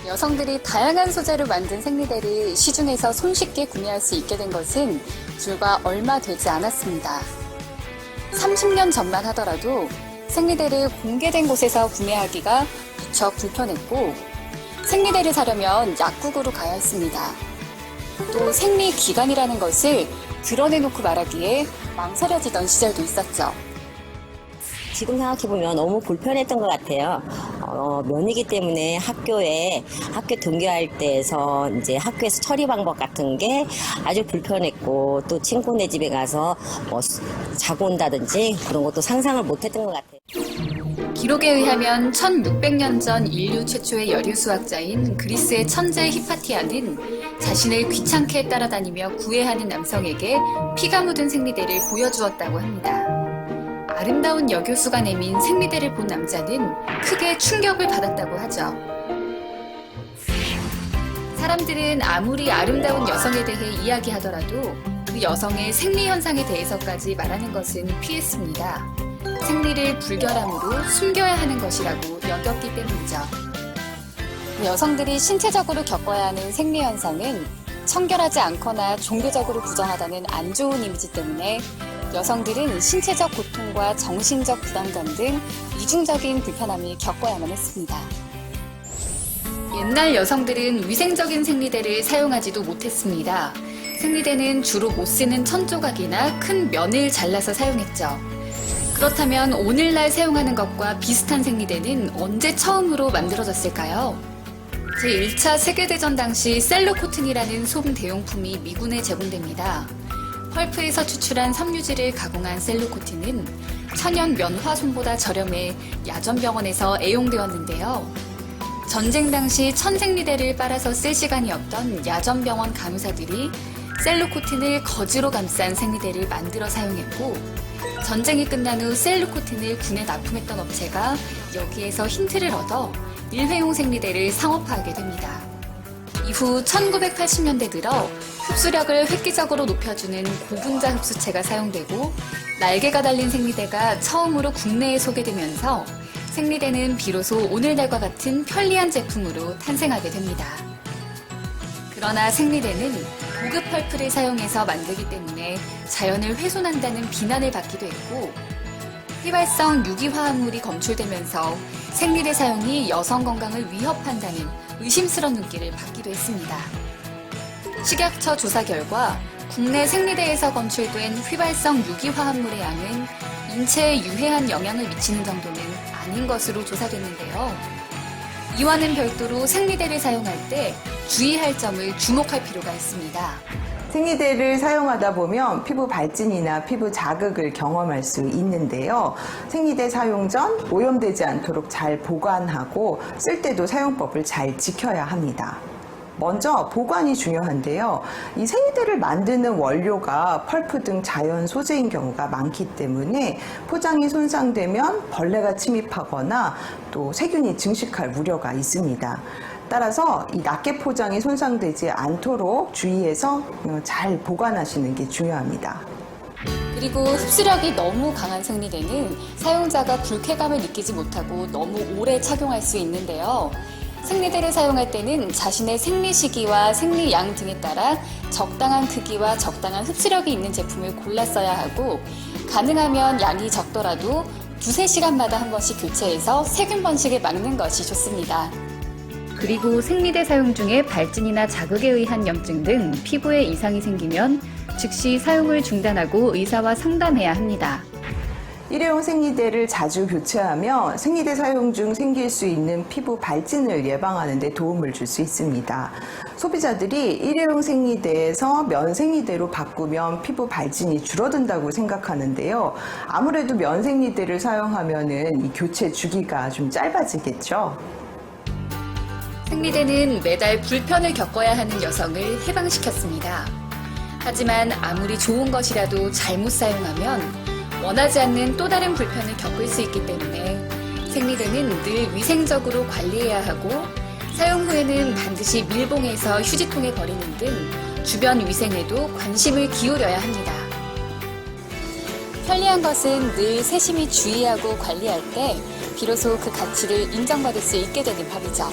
여성들이 다양한 소재로 만든 생리대를 시중에서 손쉽게 구매할 수 있게 된 것은 불과 얼마 되지 않았습니다. 30년 전만 하더라도 생리대를 공개된 곳에서 구매하기가 무척 불편했고 생리대를 사려면 약국으로 가야 했습니다. 또 생리기간이라는 것을 드러내놓고 말하기에 망설여지던 시절도 있었죠. 지금 생각해보면 너무 불편했던 것 같아요. 면이기 때문에 학교 등교할 때에서 이제 학교에서 처리 방법 같은 게 아주 불편했고 또 친구네 집에 가서 뭐 자고 온다든지 그런 것도 상상을 못했던 것 같아요. 기록에 의하면 1600년 전 인류 최초의 여류 수학자인 그리스의 천재 히파티아는 자신을 귀찮게 따라다니며 구애하는 남성에게 피가 묻은 생리대를 보여주었다고 합니다. 아름다운 여교수가 내민 생리대를 본 남자는 크게 충격을 받았다고 하죠. 사람들은 아무리 아름다운 여성에 대해 이야기하더라도 그 여성의 생리 현상에 대해서까지 말하는 것은 피했습니다. 생리를 불결함으로 숨겨야 하는 것이라고 여겼기 때문이죠. 여성들이 신체적으로 겪어야 하는 생리 현상은 청결하지 않거나 종교적으로 부정하다는 안 좋은 이미지 때문에 여성들은 신체적 고통과 정신적 부담감 등 이중적인 불편함을 겪어야만 했습니다. 옛날 여성들은 위생적인 생리대를 사용하지도 못했습니다. 생리대는 주로 못 쓰는 천조각이나 큰 면을 잘라서 사용했죠. 그렇다면 오늘날 사용하는 것과 비슷한 생리대는 언제 처음으로 만들어졌을까요? 제1차 세계대전 당시 셀로코튼이라는 솜 대용품이 미군에 제공됩니다. 펄프에서 추출한 섬유질을 가공한 셀로코튼은 천연 면화솜보다 저렴해 야전병원에서 애용되었는데요. 전쟁 당시 천생리대를 빨아서 쓸 시간이 없던 야전병원 간호사들이 셀로코튼을 거즈로 감싼 생리대를 만들어 사용했고 전쟁이 끝난 후 셀로코튼을 군에 납품했던 업체가 여기에서 힌트를 얻어 일회용 생리대를 상업화하게 됩니다. 이후 1980년대 들어 흡수력을 획기적으로 높여주는 고분자 흡수체가 사용되고 날개가 달린 생리대가 처음으로 국내에 소개되면서 생리대는 비로소 오늘날과 같은 편리한 제품으로 탄생하게 됩니다. 그러나 생리대는 고급 펄프를 사용해서 만들기 때문에 자연을 훼손한다는 비난을 받기도 했고 휘발성 유기화합물이 검출되면서 생리대 사용이 여성 건강을 위협한다는 의심스러운 눈길을 받기도 했습니다. 식약처 조사 결과 국내 생리대에서 검출된 휘발성 유기화합물의 양은 인체에 유해한 영향을 미치는 정도는 아닌 것으로 조사됐는데요. 이와는 별도로 생리대를 사용할 때 주의할 점을 주목할 필요가 있습니다. 생리대를 사용하다 보면 피부 발진이나 피부 자극을 경험할 수 있는데요. 생리대 사용 전 오염되지 않도록 잘 보관하고 쓸 때도 사용법을 잘 지켜야 합니다. 먼저 보관이 중요한데요. 이 생리대를 만드는 원료가 펄프 등 자연 소재인 경우가 많기 때문에 포장이 손상되면 벌레가 침입하거나 또 세균이 증식할 우려가 있습니다. 따라서 이 낱개 포장이 손상되지 않도록 주의해서 잘 보관하시는 게 중요합니다. 그리고 흡수력이 너무 강한 생리대는 사용자가 불쾌감을 느끼지 못하고 너무 오래 착용할 수 있는데요. 생리대를 사용할 때는 자신의 생리 시기와 생리양 등에 따라 적당한 크기와 적당한 흡수력이 있는 제품을 골라 써야 하고 가능하면 양이 적더라도 2-3시간마다 한 번씩 교체해서 세균 번식을 막는 것이 좋습니다. 그리고 생리대 사용 중에 발진이나 자극에 의한 염증 등 피부에 이상이 생기면 즉시 사용을 중단하고 의사와 상담해야 합니다. 일회용 생리대를 자주 교체하며 생리대 사용 중 생길 수 있는 피부 발진을 예방하는 데 도움을 줄 수 있습니다. 소비자들이 일회용 생리대에서 면 생리대로 바꾸면 피부 발진이 줄어든다고 생각하는데요. 아무래도 면 생리대를 사용하면은 이 교체 주기가 좀 짧아지겠죠. 생리대는 매달 불편을 겪어야 하는 여성을 해방시켰습니다. 하지만 아무리 좋은 것이라도 잘못 사용하면 원하지 않는 또 다른 불편을 겪을 수 있기 때문에 생리대는 늘 위생적으로 관리해야 하고 사용 후에는 반드시 밀봉해서 휴지통에 버리는 등 주변 위생에도 관심을 기울여야 합니다. 편리한 것은 늘 세심히 주의하고 관리할 때 비로소 그 가치를 인정받을 수 있게 되는 법이죠.